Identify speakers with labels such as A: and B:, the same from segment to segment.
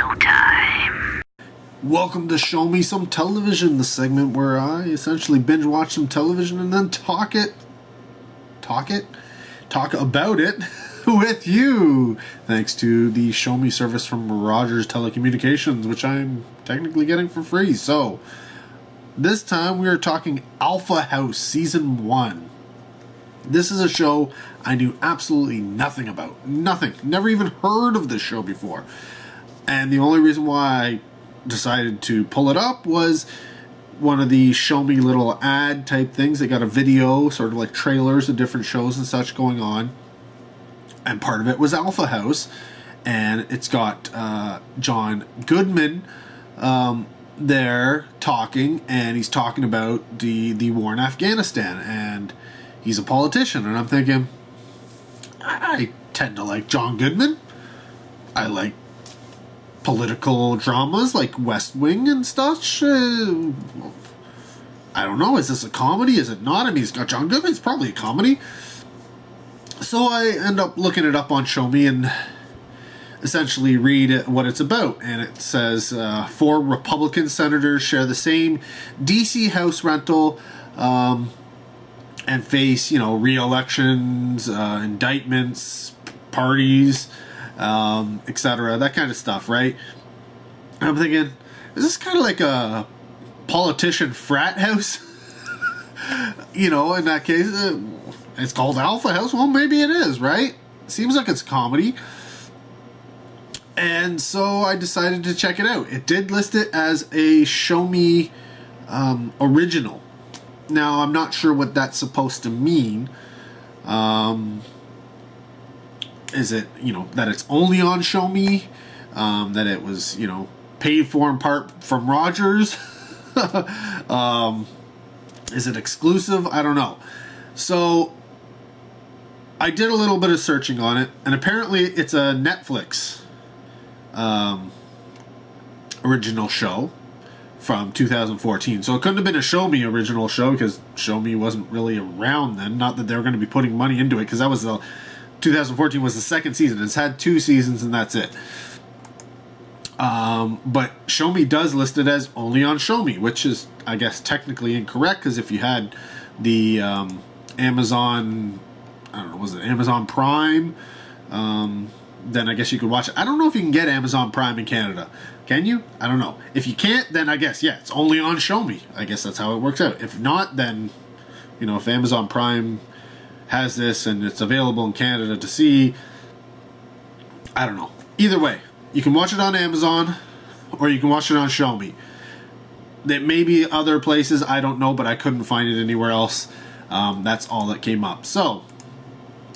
A: showtime.
B: Welcome to Show Me Some Television, the segment where I essentially binge watch some television and then talk about it with you. Thanks to the Show Me service from Rogers Telecommunications, which I'm technically getting for free. So, this time we are talking Alpha House Season 1. This is a show I knew absolutely nothing about. Nothing. Never even heard of this show before. And the only reason why I decided to pull it up was one of the Show Me little ad type things. They got a video, sort of like trailers of different shows and such going on. And part of it was Alpha House. And it's got John Goodman there talking. And he's talking about the war in Afghanistan. And he's a politician. And I'm thinking, I tend to like John Goodman. I like political dramas like West Wing and such. I don't know. Is this a comedy? Is it not? I mean, he's got John Goodman. It's probably a comedy. So I end up looking it up on Show Me and essentially read what it's about. And it says 4 Republican senators share the same DC house rental and face, re-elections, indictments, parties, etc., that kind of stuff, right? And I'm thinking, is this kind of like a politician frat house? In that case, it's called Alpha House. Well, maybe it is, right? Seems like it's a comedy. And so I decided to check it out. It did list it as a Show Me original. Now, I'm not sure what that's supposed to mean. Is it, that it's only on Show Me? That it was, paid for in part from Rogers? Is it exclusive? I don't know. So, I did a little bit of searching on it, and apparently it's a Netflix original show from 2014. So it couldn't have been a Show Me original show, because Show Me wasn't really around then. Not that they were going to be putting money into it, because that was 2014 was the second season. It's had 2 seasons and that's it. But Show Me does list it as only on Show Me, which is, I guess, technically incorrect, because if you had the Amazon, I don't know, was it Amazon Prime? Then I guess you could watch it. I don't know if you can get Amazon Prime in Canada. Can you? I don't know. If you can't, then I guess, yeah, it's only on Show Me. I guess that's how it works out. If not, then, if Amazon Prime has this and it's available in Canada to see, I don't know. Either way, you can watch it on Amazon or you can watch it on Show Me. There may be other places, I don't know, but I couldn't find it anywhere else. That's all that came up. So,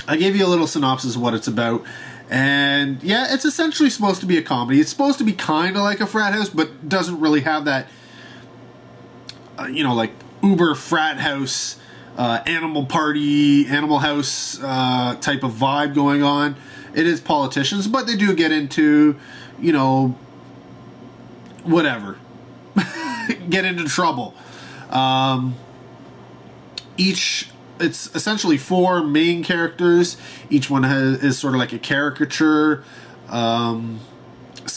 B: I gave you a little synopsis of what it's about. And yeah, it's essentially supposed to be a comedy. It's supposed to be kind of like a frat house, but doesn't really have that, like uber frat house, animal house type of vibe going on. It is politicians, but they do get into, whatever. Get into trouble. It's essentially 4 main characters. Each one is sort of like a caricature. Some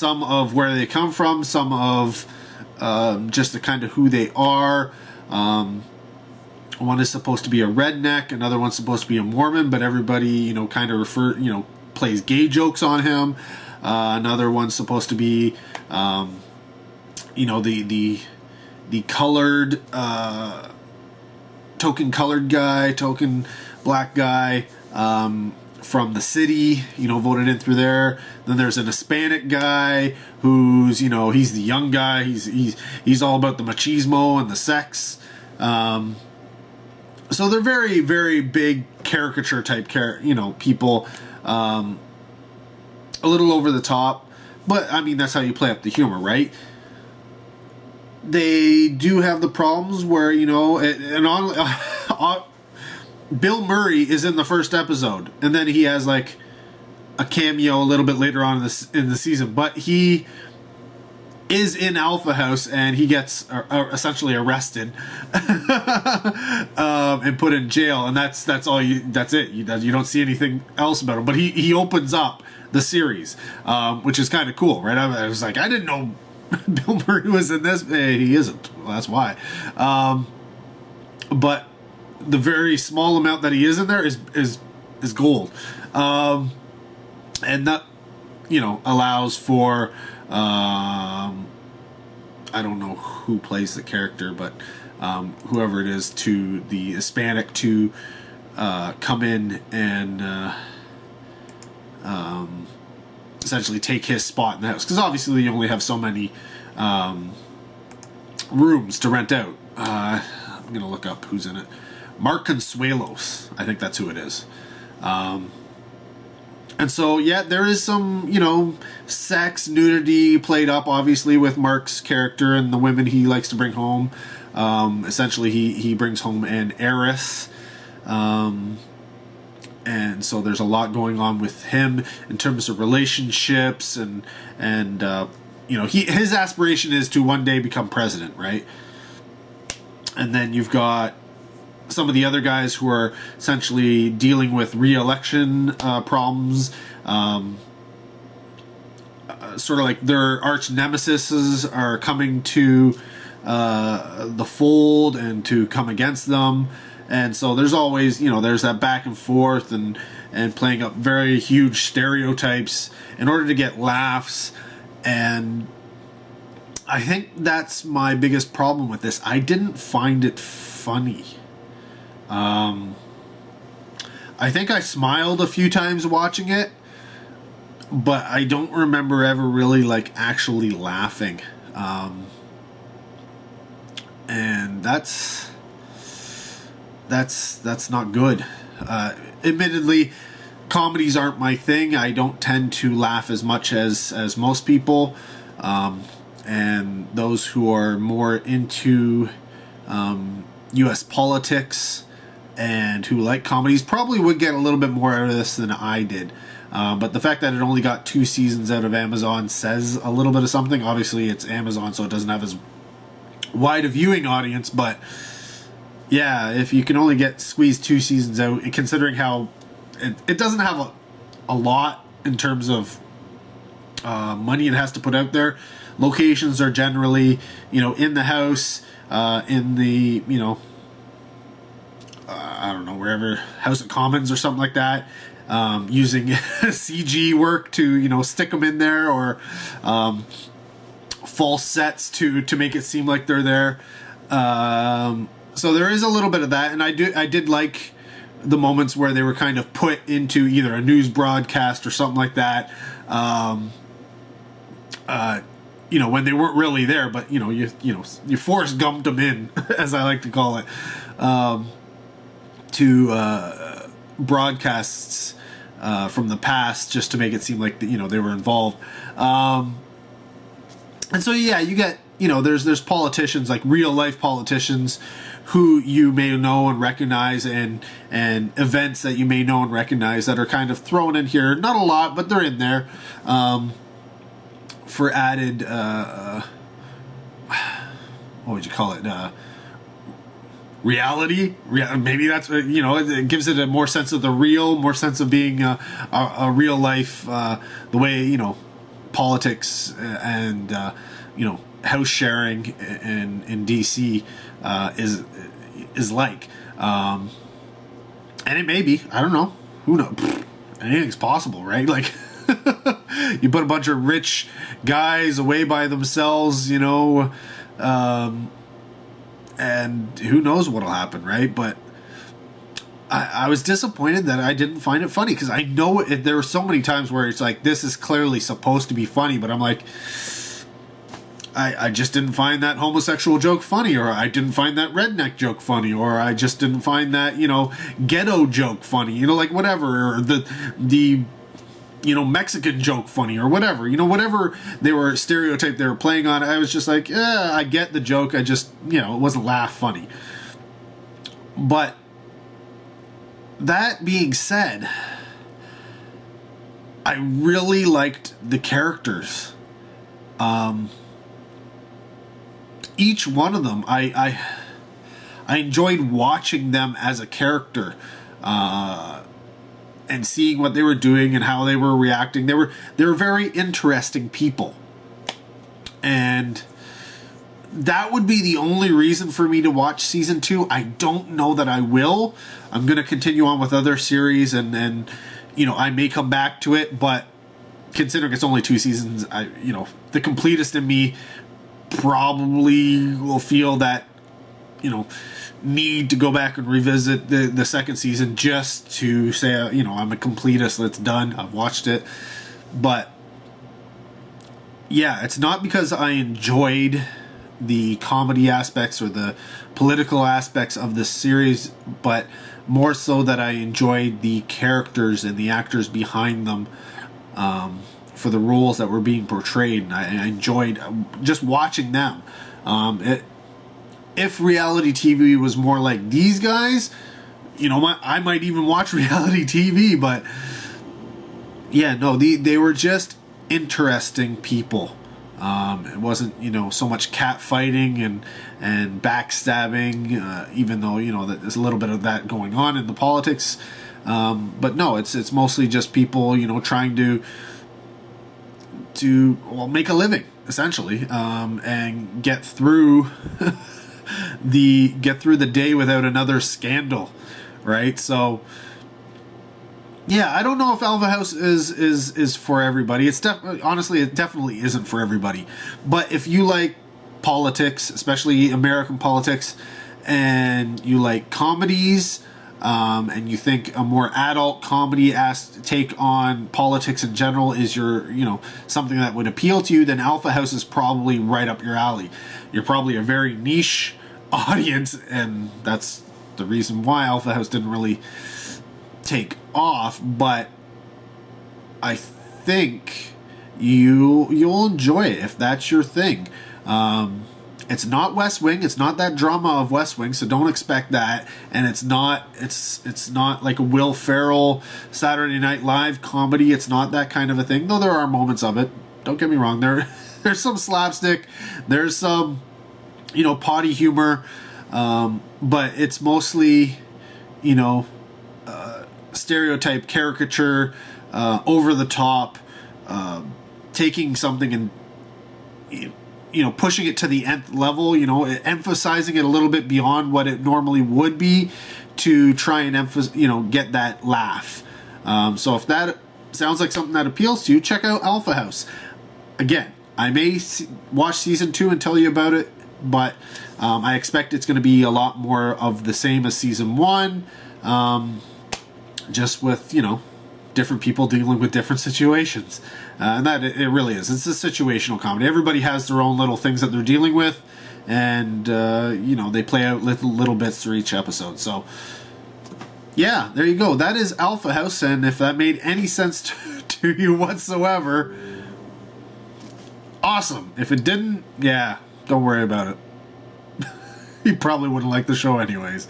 B: of where they come from, some of just the kind of who they are. One is supposed to be a redneck, another one's supposed to be a Mormon, but everybody, kind of plays gay jokes on him. Another one's supposed to be, the colored, token colored guy, token black guy, from the city, voted in through there. Then there's an Hispanic guy who's, he's the young guy. He's all about the machismo and the sex. So they're very, very big caricature type people. A little over the top, but I mean, that's how you play up the humor, right? They do have the problems where, Bill Murray is in the first episode, and then he has like a cameo a little bit later on in the season, but he is in Alpha House and he gets essentially arrested and put in jail, and that's it. You don't see anything else about him, but he opens up the series, which is kind of cool, right? I was like, I didn't know Bill Murray was in this. He isn't. Well, that's why. But the very small amount that he is in there is gold, and that allows for I don't know who plays the character, but whoever it is, to the Hispanic to come in and essentially take his spot in the house, because obviously you only have so many rooms to rent out. I'm gonna look up who's in it. Mark Consuelos, I think that's who it is. And so, yeah, there is some, sex, nudity played up, obviously, with Mark's character and the women he likes to bring home. Essentially, he brings home an heiress. And so there's a lot going on with him in terms of relationships and his aspiration is to one day become president, right? And then you've got some of the other guys who are essentially dealing with re-election problems, sort of like their arch nemesis are coming to the fold and to come against them. And so there's always, there's that back and forth and playing up very huge stereotypes in order to get laughs. And I think that's my biggest problem with this. I didn't find it funny. I think I smiled a few times watching it, but I don't remember ever really actually laughing. And that's not good. Admittedly, comedies aren't my thing. I don't tend to laugh as much as most people. And those who are more into U.S. politics and who like comedies probably would get a little bit more out of this than I did. But the fact that it only got 2 seasons out of Amazon says a little bit of something. Obviously, it's Amazon, so it doesn't have as wide a viewing audience. But yeah, if you can only squeeze 2 seasons out, and considering how it doesn't have a lot in terms of money it has to put out there. Locations are generally, in the house, in the, I don't know, wherever, House of Commons or something like that, using CG work to, stick them in there, or false sets to make it seem like they're there. So there is a little bit of that, and I did like the moments where they were kind of put into either a news broadcast or something like that. When they weren't really there, but you Forrest Gumped them in, as I like to call it, to broadcasts from the past, just to make it seem like they were involved. And so yeah, you get there's politicians, like real life politicians, who you may know and recognize, and events that you may know and recognize that are kind of thrown in here. Not a lot, but they're in there. For added, what would you call it? Reality? Maybe that's, it gives it a more sense of the real, more sense of being a real life, the way, politics and, house sharing in DC is like. And it may be, I don't know. Who knows? Anything's possible, right? You put a bunch of rich guys away by themselves, and who knows what'll happen, right? But I was disappointed that I didn't find it funny, because I know there were so many times where it's like, this is clearly supposed to be funny, but I'm like, I just didn't find that homosexual joke funny, or I didn't find that redneck joke funny, or I just didn't find that, ghetto joke funny, whatever, or the Mexican joke funny, or whatever, whatever they were stereotyped they were playing on. I was just like, yeah, I get the joke. I just, it wasn't laugh funny. But that being said, I really liked the characters. Each one of them, I enjoyed watching them as a character. and seeing what they were doing and how they were reacting. They were very interesting people. And that would be the only reason for me to watch season 2. I don't know that I will. I'm going to continue on with other series, and you know, I may come back to it, but considering it's only 2 seasons, the completist in me probably will feel that, need to go back and revisit the second season just to say, I'm a completist, it's done, I've watched it. But yeah, it's not because I enjoyed the comedy aspects or the political aspects of this series, but more so that I enjoyed the characters and the actors behind them, for the roles that were being portrayed. And I enjoyed just watching them. If reality TV was more like these guys, I might even watch reality TV. But yeah, no, they were just interesting people. It wasn't, so much cat fighting and backstabbing, even though, that there's a little bit of that going on in the politics. But no, it's mostly just people, trying to make a living, essentially, and get through the day without another scandal, right? So yeah, I don't know if Alpha House is for everybody. Honestly, it definitely isn't for everybody. But if you like politics, especially American politics, and you like comedies, and you think a more adult comedy take on politics in general is something that would appeal to you, then Alpha House is probably right up your alley. You're probably a very niche audience, and that's the reason why Alpha House didn't really take off. But I think you'll enjoy it if that's your thing. It's not West Wing. It's not that drama of West Wing, so don't expect that. And it's not like a Will Ferrell Saturday Night Live comedy. It's not that kind of a thing, though there are moments of it. Don't get me wrong. There's some slapstick. There's some, potty humor. But it's mostly, stereotype, caricature, over the top, taking something and pushing it to the nth level, emphasizing it a little bit beyond what it normally would be to try and get that laugh. So if that sounds like something that appeals to you, check out Alpha House. Again, I may watch season 2 and tell you about it, but I expect it's going to be a lot more of the same as season 1, just with, different people dealing with different situations. And that it really is. It's a situational comedy. Everybody has their own little things that they're dealing with, and they play out little bits through each episode. So yeah, there you go. That is Alpha House, and if that made any sense to you whatsoever, awesome. If it didn't, yeah, don't worry about it. You probably wouldn't like the show anyways.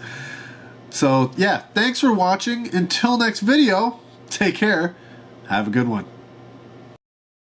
B: So yeah, thanks for watching. Until next video, take care. Have a good one.